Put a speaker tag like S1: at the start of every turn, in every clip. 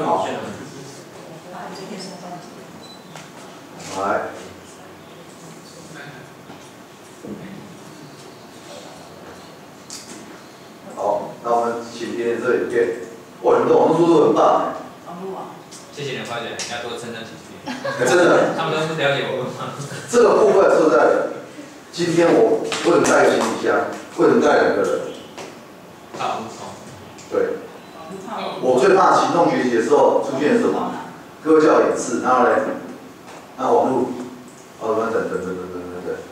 S1: 好，来，好，那我们请今天这影片，哇，你们的网络速度很棒。
S2: 谢谢你的夸奖，你要多称赞几句。
S1: 真的，
S2: 他们都不了解我吗？
S1: 这个部分说实在的，今天我为什么带个行李箱？为什么带2个人？
S2: 好，
S1: 对，我最怕行动学习的时候出现什么？各位叫我演示，然后嘞，那网络，等，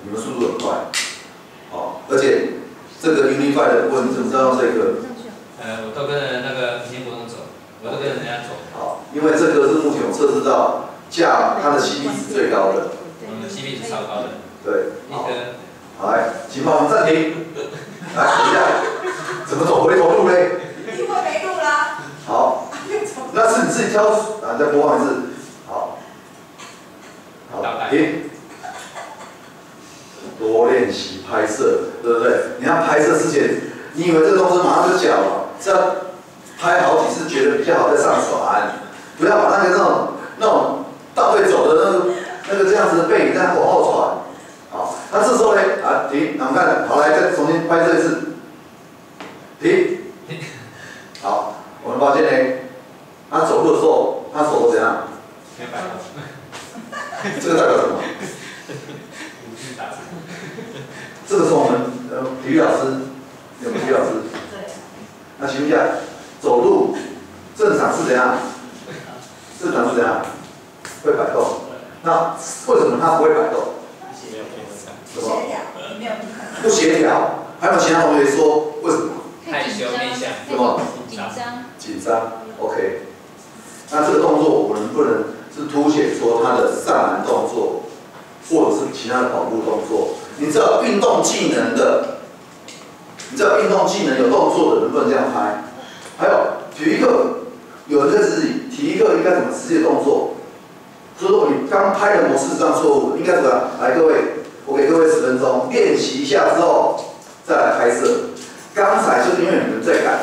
S1: 你们速度很快，好，而且这个 Unify 的部分，你怎么知道用这个？
S2: 我都跟着那个平行国中走，我都跟着人家走。
S1: 好，因为这个是目前我测试到价它的 CP 值最高的。
S2: 我们的 CP 值超高的。
S1: 对，
S2: 好，
S1: 好来，请帮我们暂停。来，等一下，怎么走回头路嘞？
S3: 因为没路啦。
S1: 好，那是你自己挑，再播放一次。好，好，停。多练习拍摄，对不对？你要拍摄之前，你以为这个东西马上就讲了，是要拍好几次，觉得比较好再上传，不要把那种倒背走的那个这样子的背影再往后传。好，那这时候呢，停，我们看，好，来再重新拍摄一次，停。好，我们发现呢，他走路的时候，他手怎样？
S2: 没摆动。
S1: 这个代表什么？这个是我们体育老师，有没有体育老师？
S3: 对。
S1: 那请问一下，走路正常是怎样？正常是怎样？会摆动。那为什么他不会摆动？什么？不协调。还有其他同学说为什么？
S2: 害羞内向。
S1: 什么？紧张。OK。那这个动作我能不能是凸显说他的上篮动作，或者是其他的跑步动作？你知道运动技能有动作的能不能这样拍？还有体育课有人在指引，体育课应该怎么实际的动作？所以说你刚拍的模式是这样错误的，应该怎么样？来各位，我给各位10分钟练习一下之后再来拍摄。刚才就是因为你们在赶，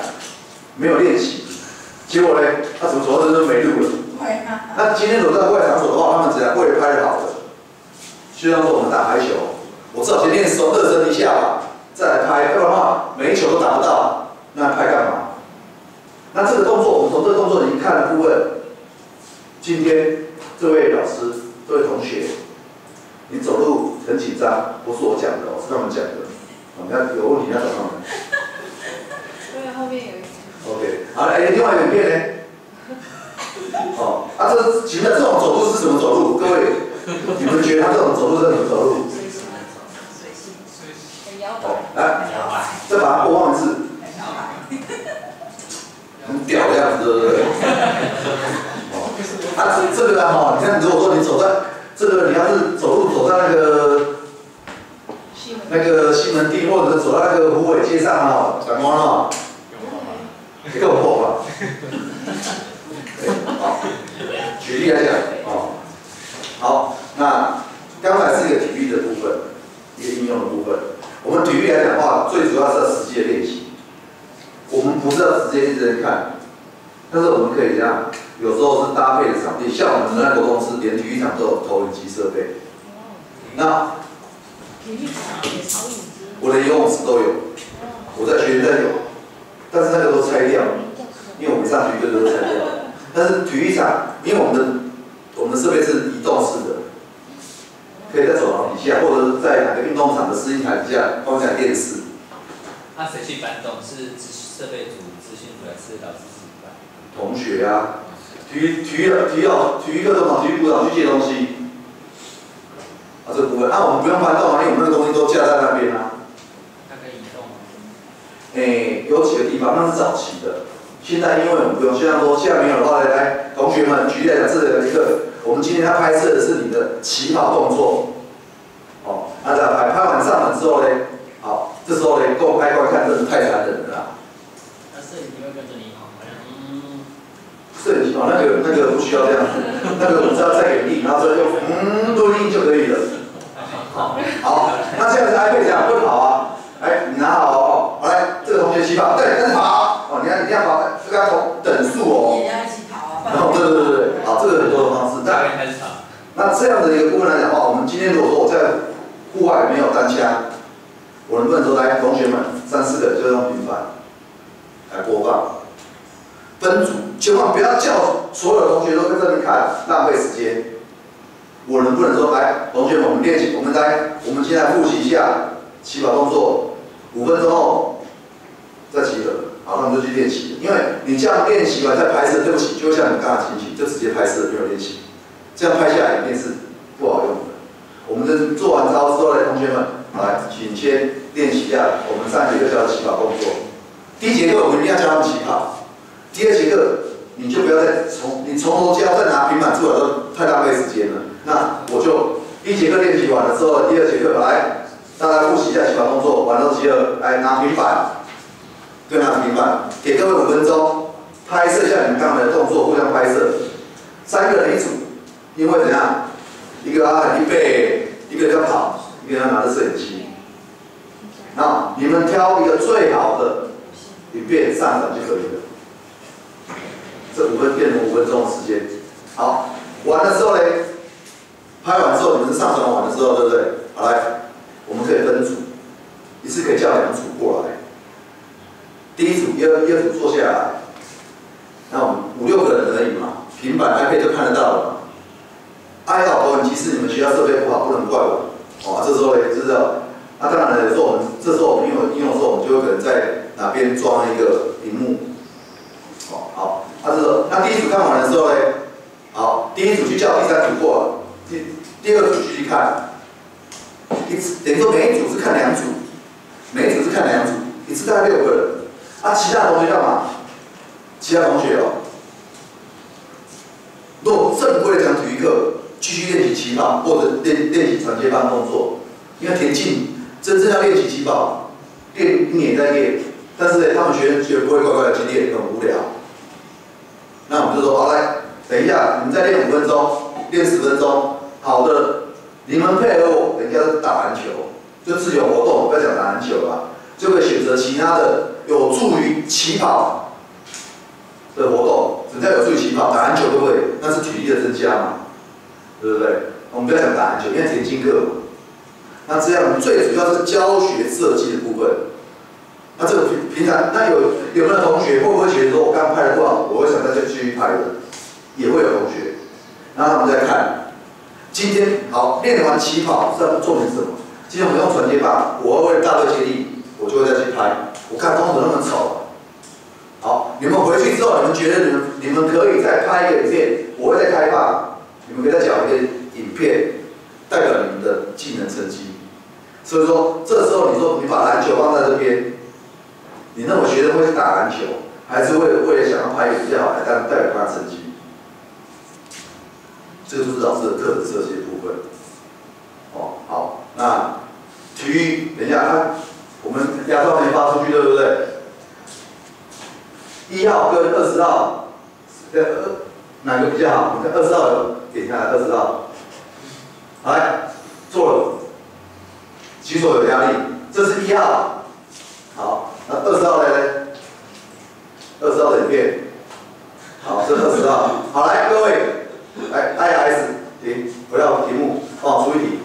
S1: 没有练习，结果呢，他怎么走到这都没路了？那今天走到户外场所的话，他们只要会拍得好的，就像说我们打排球。我至少先练手热身一下吧，再来拍，要不然的话每一球都打不到，那拍干嘛？那这个动作，我们从这个动作已经看了部分。今天这位老师、这位同学，你走路很紧张，不是我讲的，是他们讲的。你要有问题要找他们。
S3: 对，后面有一个。
S1: OK， 好，另外一个影片呢？请问这种走路是怎么走路？各位，你们觉得他这种走路是怎么走路？来，再把它播放一次。很屌的样子，对不对？这个啊，你看，如果说你走在这个，你要是走路走在那个西门町，或者走在那个虎尾街上啊，感光啊，更破吧？好，举例来讲，好，那刚才是一个体育的部分，一个应用的部分。我们体育来讲的话，最主要是要实际的练习。我们不是要直接一直看，但是我们可以这样，有时候是搭配的场地，像我们那个公司连体育场都有投影机设备。那
S3: 体育场也投影机。
S1: 我的游泳池都有，我在学院有，但是那个都拆掉，因为我们上体育课都拆掉。但是体育场，因为我们的设备是移动式的。可以在走廊底下，或者是在哪个运动场的试映台底下放一台电视。
S2: 那谁去搬动？是设备组、资讯组还是老师自己搬？
S1: 同学啊，体育课都跑体育股长去借东西。这个部分，我们不用搬动啊，因为我们那个东西都架在那边啊。
S2: 它可以移动吗？
S1: 有几个地方那是早期的，现在因为我们不用，现在说现在没有的话，来同学们举例来讲，这里有一个。我们今天要拍摄的是你的起跑动作，那再拍完上门之后呢，好，这时候呢，给我拍过来看，真是太残忍了啦。
S2: 那摄影机会跟着你跑，好像
S1: 摄影机那个不需要这样子，那个我们只要再给力，然后之后用录音就可以了。好，那这样子 iPad 这样会跑啊，你拿好哦，好来，这个同学起跑，对，跟着跑，你要跑，这个要同等速哦。
S3: 也要一起跑。
S1: 对，好，这个很多的方式。那这样的一个部分来讲的话，我们今天如果说我在户外没有单枪，我能不能说来同学们3、4个就用平板来播放？分组，千万不要叫所有的同学都在这边看，浪费时间。我能不能说来，同学们，我们练习，我们现在复习一下起跑动作，5分钟后再集合，好，他们就去练习。因为你这样练习完再拍摄，对不起，就像你刚才情形，就直接拍摄没有练习，这样拍下来影片是不好用的。我们这做完操之后呢，同学们，来，请先练习一下我们上节课教的起跑动作。第1节课我们一定要教他们起跑。第2节课，你就不要再从头教，再拿平板出来都太浪费时间了。那我就1节课练习完了之后，第2节课来，大家复习一下起跑动作，完了集合，来拿平板，各拿平板，给各位5分钟，拍摄一下你们刚才的动作，互相拍摄，3个人一组，因为怎样，一个喊预备，一个要跑，一个要拿着摄影机，那你们挑一个最好的影片上传就可以了。这5分钟的时间，好，完了之后呢，拍完之后你们是上传完的时候，对不对？好来，我们可以分组，一次可以叫2组过来。第1组、第二组坐下来，那我们5、6个人而已嘛，平板 iPad 就看得到了嘛。爱好投影机是你们学校设备不好，不能怪我。哦，这时候呢，知道，那当然了，有时候这时候我们应用的时候，我们就会可能在哪边装一个屏幕。哦，好。那第1组看完的时候呢，好，第1组去叫第3组过来，第2组继续看，等于说每一组是看2组，每一组是看2组，一次大概6个人。啊，其他同学干嘛？其他同学哦，如果正规的讲体育课，继续练习起跑或者练习传接棒动作，因为田径真正要练习起跑，练1年再练，但是呢，他们学生绝不会乖乖的去练，很无聊。那我们就说，好来，等一下，你们再练5分钟，练10分钟，好的，你们配合我，等一下打篮球，就自由活动，不要讲打篮球啦，就可以选择其他的有助于起跑的活动，只要有助于起跑，打篮球对不对？那是体力的增加嘛，对不对？我们不要讲打篮球，因为田径课嘛。那这样最主要是教学设计的部分。那这个平常，那有没有同学会不会觉得说我刚拍的不好，我会想再继续拍的？也会有同学，然后他们在看。今天好练完起跑，知道重点是什么？今天我们用传接棒，我会为了大队接力，我就会再去拍。我看风怎么那么丑。好，你们回去之后，你们觉得你们可以再拍一个影片，我会再开放，你们可以再讲一个影片，代表你们的技能成绩。所以说，这时候你说你把篮球放在这边。你认为学生会去打篮球，还是为了想要拍一个比较好来代表他的成绩？这个就是老师的课程设计的部分。哦，好，那体育，等一下，我们压照没发出去，对不对？1号跟20号，哪个比较好？你看20号点下来，20号，来，做了，举手有压力，这是1号，好。那20号呢？20号的影片，好，这是20号。好，来各位，来 IRS 停，回到题目，帮我出一题，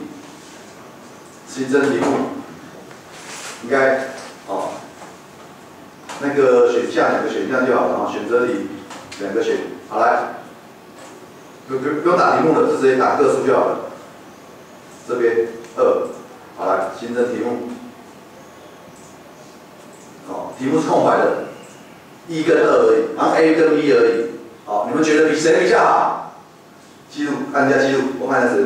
S1: 新增题目，应该，哦，那个选项2个选项就好了啊，选择题2个选，好来，不用打题目了，就直接打个数就好了。这边2，好来，新增题目。哦，题目是空白的，1跟2而已，然后 A 跟 B 而已。好，你们觉得谁比较好？记录，看一下记录，我看一下谁。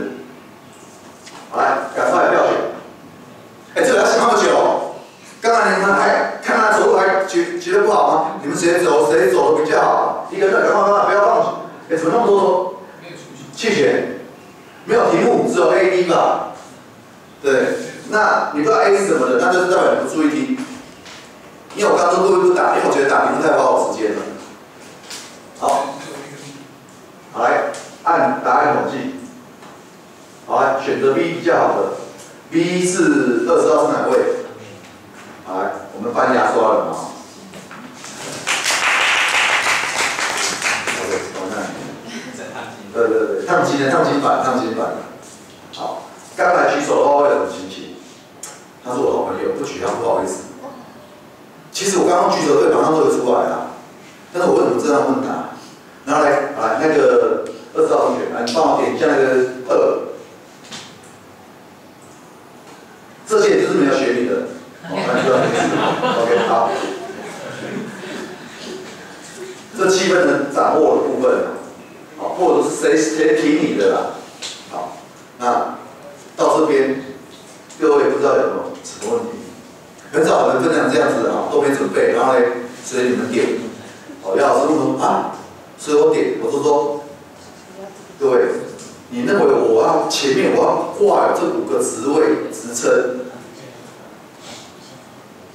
S1: 好来，赶快票选。这个要想那么久，刚才你们还看他走路还觉得不好吗？你们谁走的比较好？1跟2，赶快，不要放弃。怎么那么多弃权？没有题目，只有 A、B 吧？对，那你不知道 A 是什么的，那就是代表你不注意听。因为我刚刚都不打，因为我觉得打题目太花我时间了。好，好来按答案统计。好来选择 B 比较好的 ，B 是20号是哪位？好来，我们翻牙刷了嘛。OK， 我看。对，烫金版。好，刚来举手的话会有什么心情？他是我好朋友，不举他不好意思。其实我刚刚举手对，马上都有出来啦。但是我为什么这样问他？然后来那个20号同学，来你帮我点一下那个2。这些就是没有学历的，那知道没事。OK， 好。这气氛的掌握的部分，好，或者是谁提你的啦，好，那到这边，各位不知道有没有什么问题？很少有人分享这样子的啊，都没准备，然后呢，随你们点。哦，姚老师问说啊，所以我点，我就说，各位，你认为前面我要挂有这5个职位职称，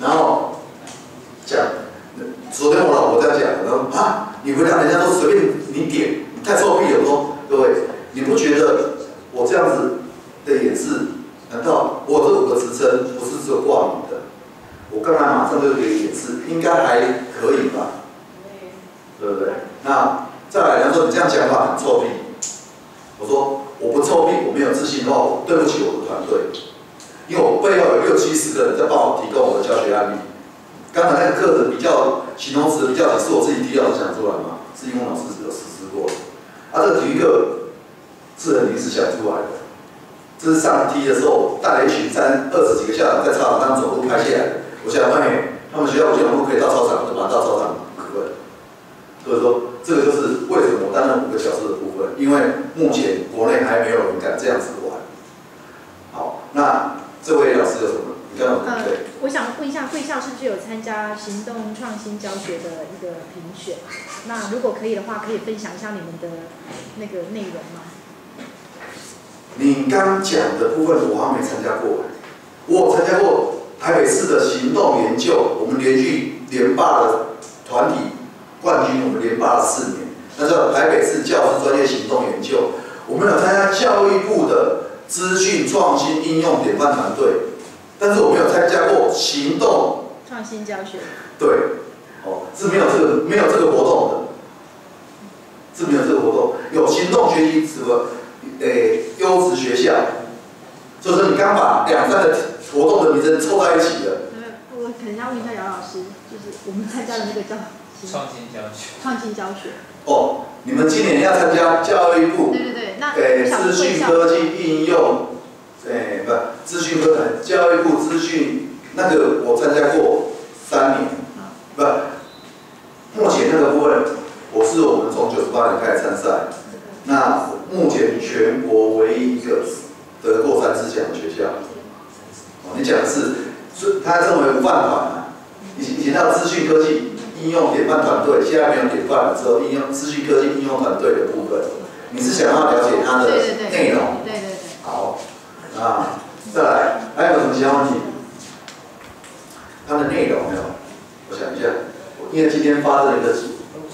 S1: 然后讲，昨天我老婆这样讲，然后啊，你回答人家都随便你点，你太臭屁了。我说各位，你不觉得我这样子的演示，难道我这5个职称不是只有挂你的？我刚才马上就给你演示，应该还可以吧？对不对？那再来，人家说你这样讲法很臭屁。我说我不臭屁，我没有自信的话，我对不起我的团队，因为我背后有60、70个人在帮我提供我的教学案例。刚才那个课程比较形容词的比较是我自己提老师想出来嘛，是英文老师有实施过的。这个体育课是很临时想出来的。这是上梯的时候带了一群20几个校长在操场上走路拍下来的。我想发现他们学校5条路可以到操场，我就把它到操场课本。所以说，这个就是为什么我担任5个角色的部分，因为目前国内还没有人敢这样子玩。好，那这位老师有什么？你刚刚对。
S4: 我想问一下，贵校是不是有参加行动创新教学的一个评选？那如果可以的话，可以分享一下你们的那个内容吗？
S1: 你刚讲的部分我好像没参加过，我有参加过台北市的行动研究，我们连续连霸了团体冠军，我们连霸了4年，那叫台北市教师专业行动研究。我们有参加教育部的资讯创新应用典范团队，但是我没有参加过行动
S4: 创新教学。
S1: 对，是没有这个活动的，是没有这个活动。有行动学习什么优质学校，所以说你刚把2、3个活动的名称凑在一起了。
S4: 我可能要问一下姚老师，就是我们参加的那个叫
S2: 创新教学。
S4: 创新教学。
S1: 你们今年要参加教育部
S4: 对，那
S1: 资讯科技应用，资讯科教育部资讯那个我参加过3年，目前那个部分我是我们从98年开始参赛，那目前全国唯一一个得过3次奖的学校。你讲的是，他称为无范团啊，以前叫资讯科技应用典范团队，现在没有典范了，只有资讯科技应用团队的部分。你是想要了解它的内容？
S4: 对。
S1: 好，那再来，还有什么其他问题？它的内容没有？我想一下，因为今天发生了一个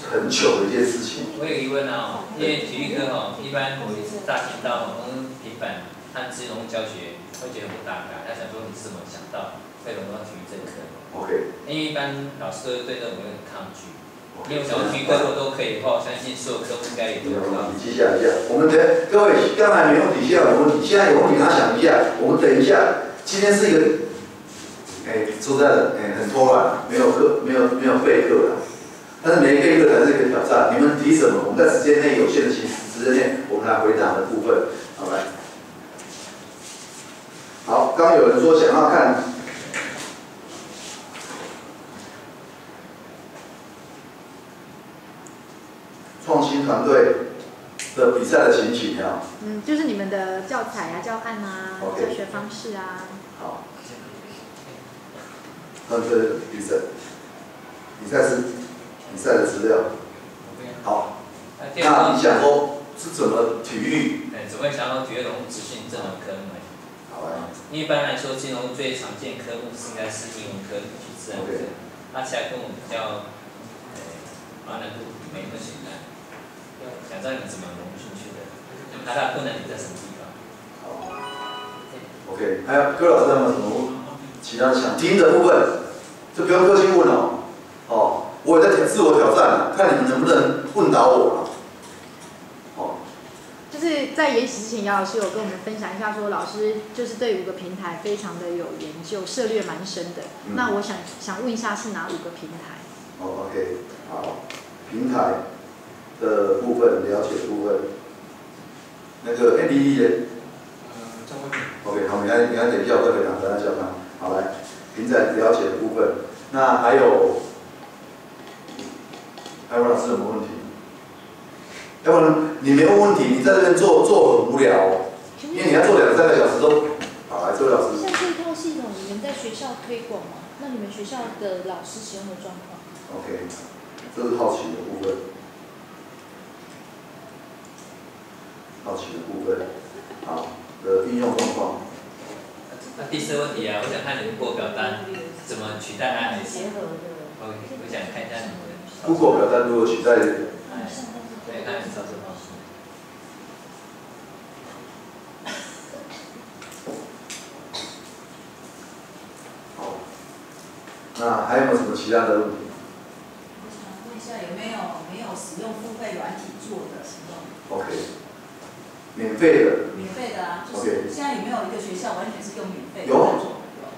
S1: 很糗的一件事情。
S2: 我有疑问啊，因为体育课一般我大听到平板和智能教学会觉得很大概，他想说你是怎么想到会融入体育这个课
S1: ？OK。
S2: 因为一般老师都对这种有点抗拒。因为我想说体育课如果都可以的话，我相信所有科目应该也都可以。
S1: 你记下一下，我们各位刚才没问题，现在有问题，现在有问题，大家想一下，我们等一下，今天是一个，说实在的，很偷懒，没有备课了，但是没备课才是一个挑战。你们提什么？我们在时间内有限的时间内，我们来回答的部分，好来。好，刚刚有人说想要看。创新团队的比赛的情形啊，
S4: 就是你们的教材啊、教案啊、教学方式啊。
S1: 好，团队的比赛的资料。好，那你想说是怎么体育？
S2: 怎么会想到体育融入资讯这门科目？
S1: 好啊。
S2: 一般来说，金融最常见科目是应该是英文科与自然科，那其他科目比较难度没那么简单。想知道你怎么融进去的，它的困难点在什么地方？
S1: 好 ，OK， 还有各位老师有没有什么其他想听的部分？就不用客气问我也在自我挑战了，看你们能不能问倒我了。
S4: 在研习之前，姚老师有跟我们分享一下，说老师就是对5个平台非常的有研究，涉猎蛮深的。那我想问一下，是哪5个平台？
S1: 哦 ，OK， 好，平台的部分，了解的部分，那个 ADD 呢？
S2: 在外面。
S1: OK， 好，你看等一下我再回答，等下讲啊。好，来，平台了解的部分，那还有老师有没有问题？要不然你没有问题，你在这边做很无聊哦，因为你要做2、3个小时都。好，来，这位老师。
S4: 像这一套系统，你们在学校推广吗？那你们学校的老师使用的状况
S1: ？OK， 这是好奇的部分。好奇的部分，好的应用状况。
S2: 那第4个问题啊，我想看你的 Google 表单怎么取代 IS。
S3: 结合的。
S2: OK， 我想看一下你的。
S1: Google 表单如何取代？
S2: 对，看你操作方式。
S1: 好，那还有没有什么其他的问题？
S3: 我想问一下，有没有使用付费软体做的使用
S1: ？OK， 免费的。
S3: 免费的啊，就是现在有没有一个学校完全是用免费的？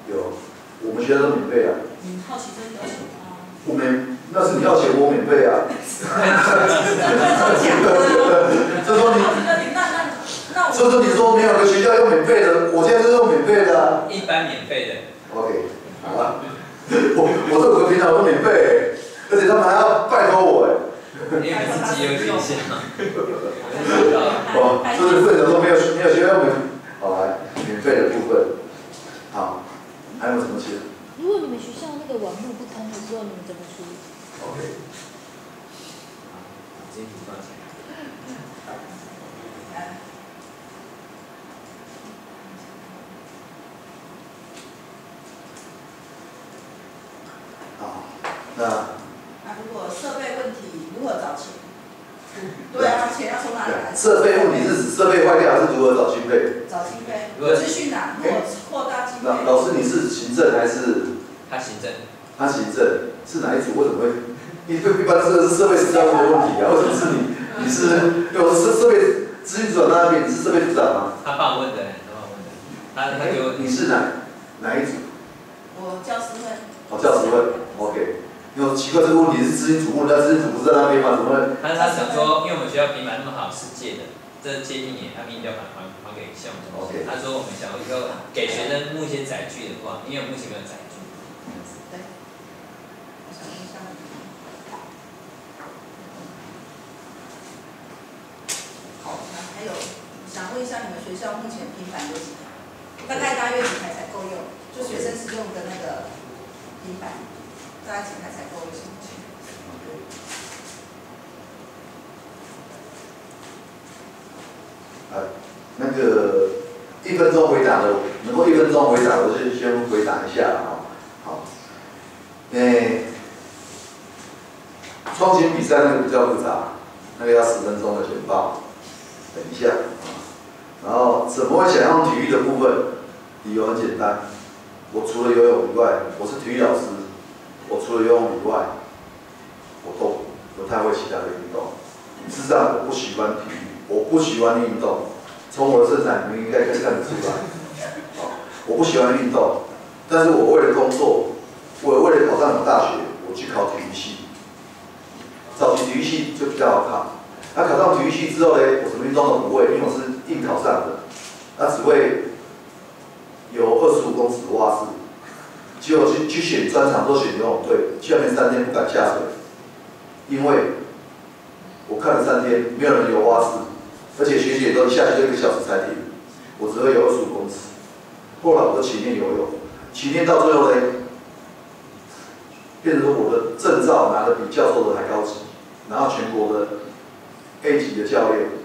S1: 有，我们学校都免费啊。
S3: 你好奇这要求吗？
S1: 那是你要钱，我免费啊。这说你，这说你说没有个学校用免费的，我现在是用免费的啊。
S2: 一般免费的。
S1: OK， 好啊。我这5个平台都免费，而且他们还要拜托我
S2: 因为自己有学校。
S1: 哦，就是不能说没有学校好来，免费的部分。好，还有什么其他？
S4: 如果你们学校那个网络不通的时候，你们怎么处理
S1: ？OK。
S2: 直接补上钱。
S1: 好，那
S3: 如果设备问题如何找钱？对啊，钱要从哪里来？
S1: 设备问题是指设备坏掉，还是如何找经费？
S3: 找经费。资讯啊，如果扩大经费。
S1: 老师，你是行政还是？
S2: 他行政。
S1: 他行政是哪一组？为什么会？一般是设备实战部的问题啊，为什么是你？你是因为我是设备资讯组长那边，你是设备组长吗？
S2: 他帮我问的，他给我。
S1: 你是哪一组？
S3: 我教师会。
S1: 哦，教师会 ，OK。因为奇怪这个问题是资讯组问，但资讯组不是在那边吗？怎么会？
S2: 他想说，因为我们学校平板那么好，是借的，这借1年，他们一定要还给项目中心。他说我们想要以后给学生目一些载具的话，因为我们目前没有载具。
S3: 对。我想问一下。好，还有想问一下你们学校目前平板有几台？大约几台才够用？就学生使用的那个平板，大概几台才够用？
S1: 那个1分钟回答的，能够1分钟回答，我就先回答一下啊。好，创新比赛那个比较复杂，那个要10分钟的简报，等一下。然后怎么会想用体育的部分？理由很简单，我除了游泳以外，我是体育老师，我除了游泳以外，我都不太会其他的运动。事实上，我不喜欢体育，我不喜欢运动。从我的身材，你们应该可以看得出来。我不喜欢运动，但是我为了工作，我为了考上大学，我去考体育系。早期体育系就比较好考。那考上体育系之后呢，我什么运动都不会，因为我是硬考上的。那只会有25公尺的蛙式，结果去选专场都选游泳队，下面3天不敢下水，因为我看了3天，没有人游蛙式。而且学姐都一下去就1个小时才停，我只会游25公尺。后来我就勤练游泳，勤练到最后呢，变成说我的证照拿的比教授的还高级，拿到全国的 A 级的教练。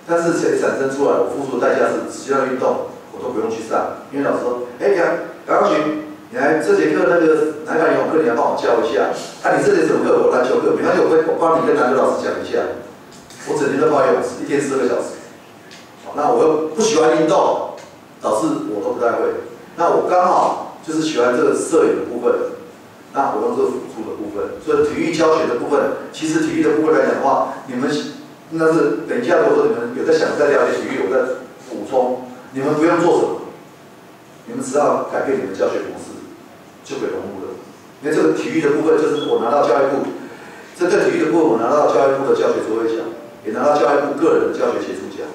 S1: 但是才产生出来，我付出的代价是其他运动我都不用去上，因为老师说，杨耀群，你来这节课那个哪个游泳课你来帮我教一下，你这节什么课？我篮球课，没关系，我帮你跟篮球老师讲一下。我整天都泡游泳池，1天12个小时。那我又不喜欢运动，导致我都不太会。那我刚好就是喜欢这个摄影的部分，那我用这个辅助的部分。所以体育教学的部分，其实体育的部分来讲的话，你们应该是等一下，如果说你们有在想再了解体育，我再补充，你们不用做什么，你们只要改变你们的教学模式，就可以融入了。因为这个体育的部分，就是我拿到教育部，针对体育的部分，我拿到教育部的教学卓越奖，也拿到教育部个人的教学协助奖，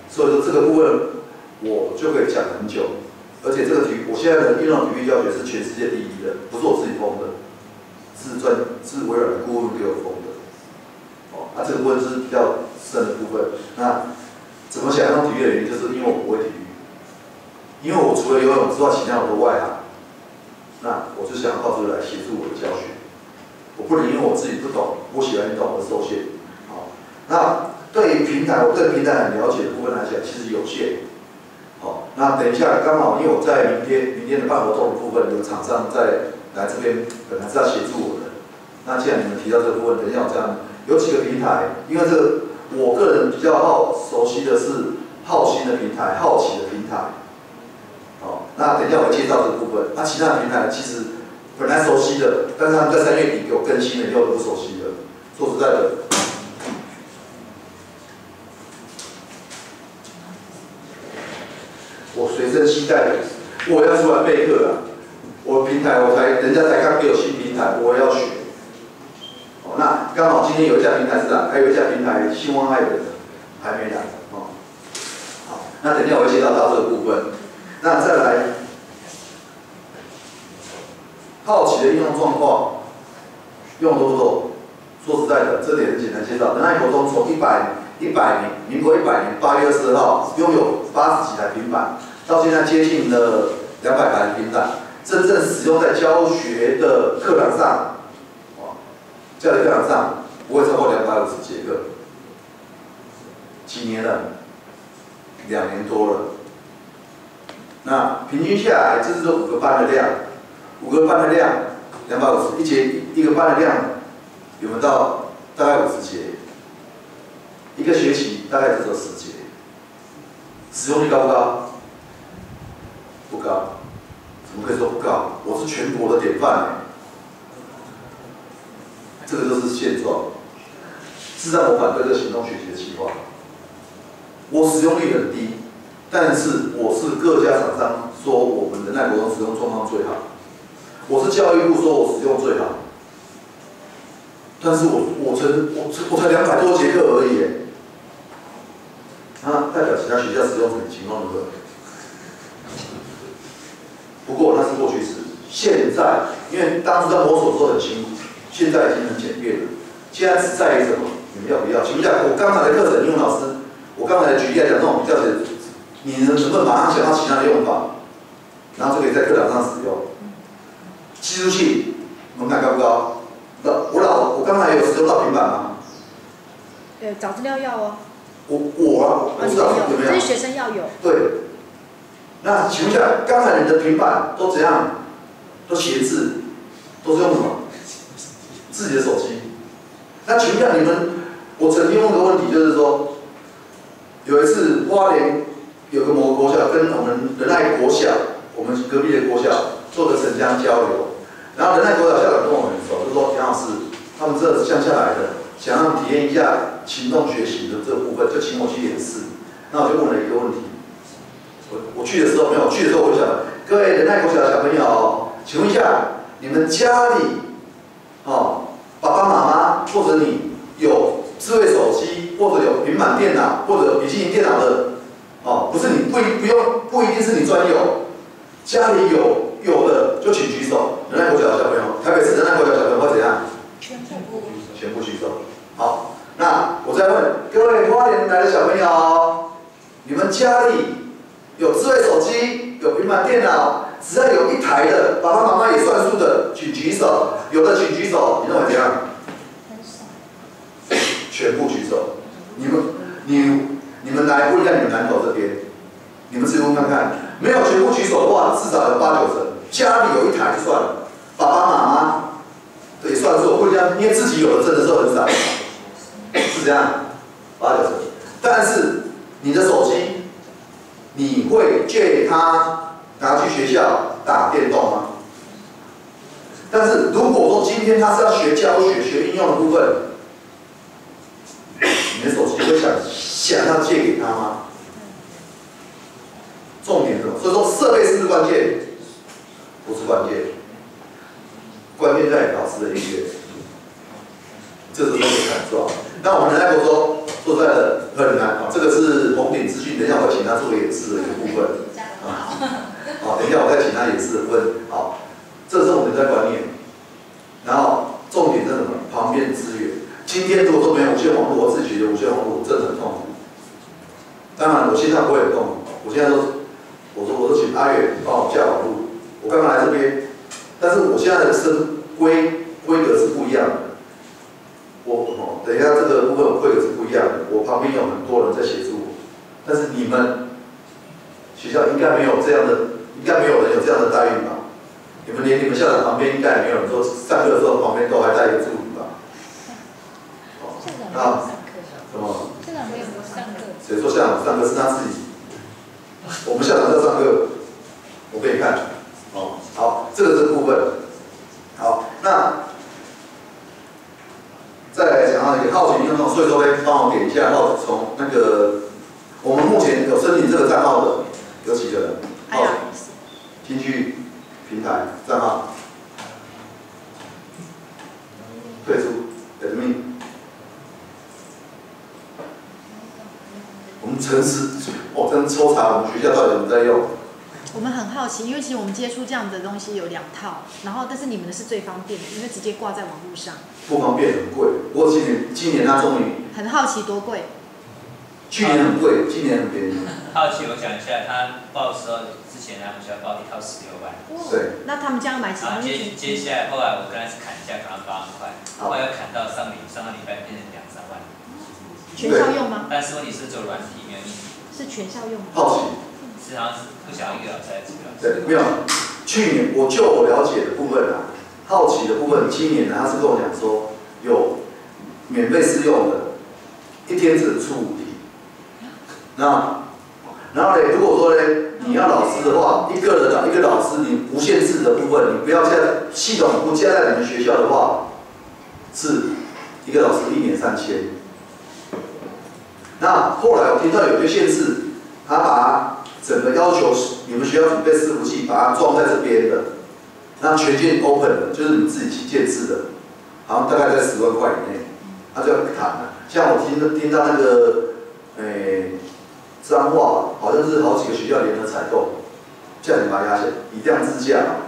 S1: 所以说这个部分我就可以讲很久。而且这个我现在的应用体育教学是全世界第一的，不是我自己封的，是微软的顾问给我封的。这个部分是比较深的部分。那怎么想用体育的原因，就是因为我不会体育，因为我除了游泳之外，其他我都外行。那我就想靠这个来协助我的教学。我不能因为我自己不懂，不喜欢运动而受限。好，那对于平台，我对平台很了解的部分来讲，其实有限。好，那等一下刚好，因为我在明天的办活动的部分，有厂商在来这边，本来是要协助我的。那既然你们提到这个部分，等一下我这样。有几个平台，因为这个我个人比较熟悉的是好奇的平台，那等一下我会介绍这个部分。其他的平台其实本来熟悉的，但是他们在3月底给我更新了，以后都不熟悉的。说实在的，我随身携带的，我要出来备课了。我平台人家才刚给我新平台，我要学。那刚好今天有一家平台是这样，还有一家平台新望爱的还没来好，那等一下我会介绍到这个部分。那再来，好奇的应用状况，用多不多？说实在的，这点很简单介绍。仁爱国中从民国100年8月20号拥有80几台平板，到现在接近了200台平板，真正使用在教学的课堂上。教学课堂上不会超过250节课，几年了？2年多了。那平均下来，这是5个班的量，5个班的量250，一个班的量有没有到大概50节？一个学期大概只有10节，使用率高不高？不高，怎么可以说不高？我是全国的典范这个就是现状。事实上，我反对这个行动学习的计划。我使用率很低，但是我是各家厂商说我们仁爱国中使用状况最好，我是教育部说我使用最好，但是我才200多节课而已，代表其他学校使用情况如何？不过那是过去式，现在因为当初在摸索的时候很辛苦。现在已经很简便了，现在只在于什么？你们要不要？请问一下，我刚才的课程英文老师，我刚才的举例来讲，那种比较你能不能马上想到其他的用法，然后就可以在课堂上使用？计数器门槛高不高？我刚才有使用到平板吗？
S4: 找资料要哦。
S1: 我知道有没有？
S4: 这是学生要有。对。
S1: 那请问一下，刚才你的平板都怎样？都写字，都是用什么？自己的手机。那请问一下你们，我曾经问个问题，就是说，有一次花莲有个某个国小跟我们仁爱国小，我们隔壁的国小做个城乡交流，然后仁爱国小校长跟我们说，就说田老师，他们这乡下来的，想让体验一下行动学习的这个部分，就请我去演示。那我就问了一个问题，我去的时候没有，去的时候我就想，各位仁爱国小的小朋友，请问一下，你们家里爸爸妈妈或者你有智慧手机，或者有平板电脑，或者有笔记型电脑的，不是你不一定是你专有，家里有的就请举手。仁爱国小的小朋友，台北市仁爱国小的小朋友会怎样？全部举手。好，那我再问各位花莲来的小朋友，你们家里有智慧手机，有平板电脑？只要有一台的，爸爸妈妈也算数的，请举手。有的请举手，你认为怎样？全部举手。你们来问一下你们南投这边，你们自己问看看，没有全部举手的话，至少有8、9成。家里有一台就算了，爸爸妈妈也算数，不一样，因为自己有的真的是很少，是这样，8、9成。但是你的手机，你会借它拿去学校打电动吗？但是如果说今天他是要学教学、学应用的部分，你的手机会想要借给他吗？重点是什么？所以说设备是不是关键？不是关键，关键在老师的意愿，这是重点很重要。那我们来说实在的，很难啊。这个是红顶资讯，等一下我请他做演示的一个部分。好，等一下我再请他演示的部分。好，这是我们在观念。然后重点是什么？旁边资源。今天如果说没有无线网络，我自己觉得无线网络真的很痛苦。当然，我现在不会很痛苦。我现在我说请阿远帮我架网络。我刚刚来这边，但是我现在的规格是不一样的。等一下这个部分规格是不一样的。我旁边有很多人在协助我，但是你们学校应该没有这样的，应该没有人有这样的待遇吧？你们校长旁边应该也没有人说上课的时候旁边都还带一个助理吧？那什么？
S4: 校长没有上课。
S1: 谁说校长上课是他自己？我们校长在上课，我给你看。哦，好，这个是部分。好，那再来讲到一个好奇运动，所以说呢，帮我点一下，然后从那个我们目前有申请这个账号的有几个人？好，进去平台账号，退出 admin。我们诚实，真抽查我们学校到底有没有在用。
S4: 我们很好奇，因为其实我们接触这样的东西有2套，然后但是你们的是最方便的，因为直接挂在网络上。
S1: 不方便，很贵。不过今年它终于。
S4: 很好奇多贵？
S1: 去年很贵，今年很便宜。
S2: 好奇，我讲一下，他报的时候之前他们学校报一套16万。
S1: 对。
S4: 那他们这样买什么？
S2: 接下来后来我跟他是砍价，砍到8万块，后来又砍到上个礼拜变成2、3万。
S4: 全校用吗？
S2: 但是问题是做软体没有硬体。
S4: 是全校用吗？
S1: 好奇。
S2: 是好像是不晓得1个老师还是几个老师。
S1: 对，没有。去年我了解的部分啊，好奇的部分，今年呢他是跟我讲说有免费试用的，一天只能出5题。然后呢，如果说呢你要老师的话，一个老师你无限制的部分，你不要系统不加在你们学校的话，是一个老师1年3000。那后来我听到有些县市，他把整个要求你们学校准备伺服器，把它装在这边的，那全件 open 的，就是你自己建制的，好像大概在10万块以内，他就要谈了。像我听到那个，彰化好像是好几个学校联合采购，叫你把它压下，以量制价。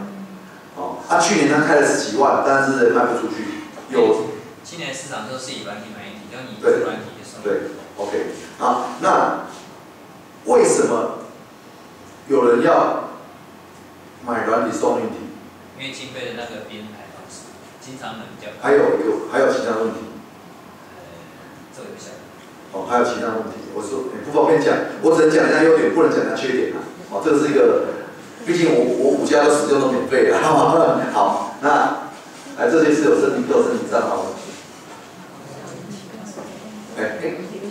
S1: 去年他开了10几万，但是卖不出去。
S2: 今年市场都是以软体买硬体，就你做软体就送。
S1: 对 ，OK， 好，那为什么有人要买软体送硬体？
S2: 因为经费的那个编排方式，经常比较。还
S1: 有其他问题？
S2: 这个不晓得。
S1: 还有其他问题，我说不方便讲，我只能讲一下优点，不能讲一下缺点啊。这个是一个，毕竟我5家都使用都免费的。好，那这些是有申请账号的。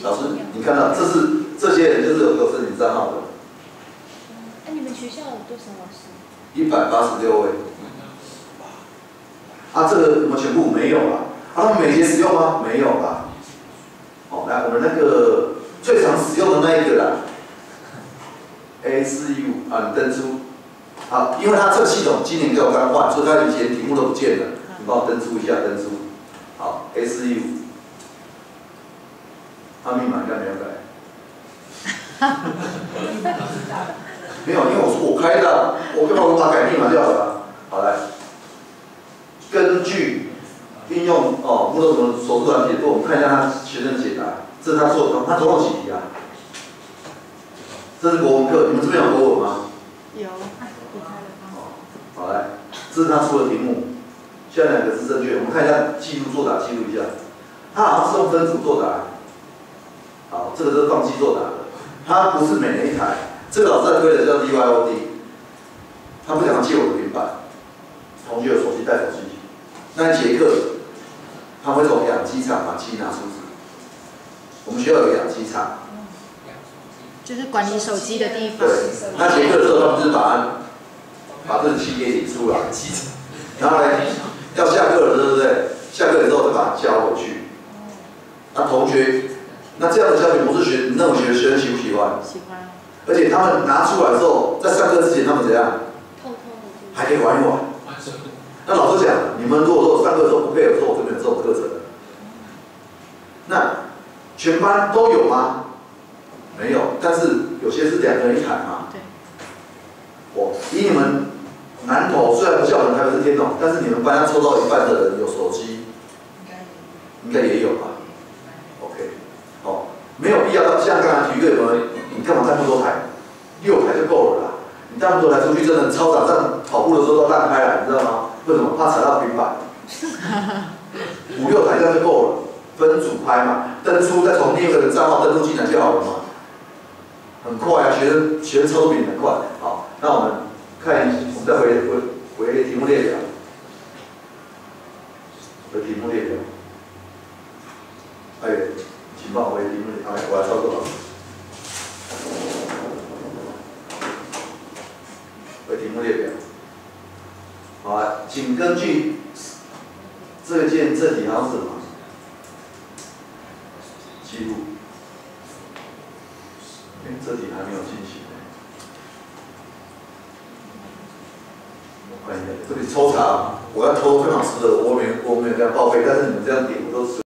S1: 老师，你看到这些人就是有申请账号的。
S4: 你们学校有多少老师
S1: ？186位。这个我们全部没有啦。他们每节使用吗？没有啦。来，我们那个最常使用的那一个啦 ，A4U 你登出。好，因为它这个系统今年给我刚换，所以它以前题目都不见了。你帮我登出一下，登出。好 ，A4U。他密码应该没有改。没有，因为我说我开的，我干嘛我把改密码掉了？好来，根据应用不知道什么手术软体，我们看一下他学生的解答。这是他做的，他总共几题啊？这是国文课，你们这边有国文吗？
S4: 有。
S1: 好来，这是他出的题目，现在2个是正确，我们看一下记录作答，记录一下。他好像是用分组作答。好，这个是放弃作答的，他不是每人一台。这个老师在推的叫 DYOD， 他不想借我的平板，同学有手机带手机。那一节课，他会从养鸡场把鸡拿出去。我们学校有养鸡场，
S4: 就是管理手机的地方。
S1: 对，那节课的时候，他们就是把这个鸡给领出来，然后呢，要下课了，对不对？下课之后再把它交回去。那同学那这样的教学模式你认为学生喜不喜欢？
S4: 喜欢。
S1: 而且他们拿出来之后，在上课之前他们怎样？
S4: 偷偷的。
S1: 还可以玩一玩。那老师讲，你们如果说上课的时候不配合，说我这边有这种课程，那全班都有吗？没有，但是有些是2个人一台嘛。
S4: 对。
S1: 以你们南投虽然不像我们台北是天龙，但是你们班上抽到一半的人有手机，应该也有吧 ？OK， 没有必要像刚才体育课有没有？你干嘛带那么多台？6台就够了啦。你带那么多台出去，真的操场上跑步的时候都烂开了，你知道吗？为什么？怕踩到平板。5、6台这样就够了，分组拍嘛，登出再从另一个人账号登录进来就好了嘛。很快啊，学生操作比你们快。好，那我们看我们再回题目列表，回题目列表。哎，请帮我回题目列表，我来操作。回题目列表。好啊，请根据这题好像是什么？记录。这题还没有进行。我看一下，这里抽查，我要偷分老师的，我没有这样报备，但是你们这样点我都是。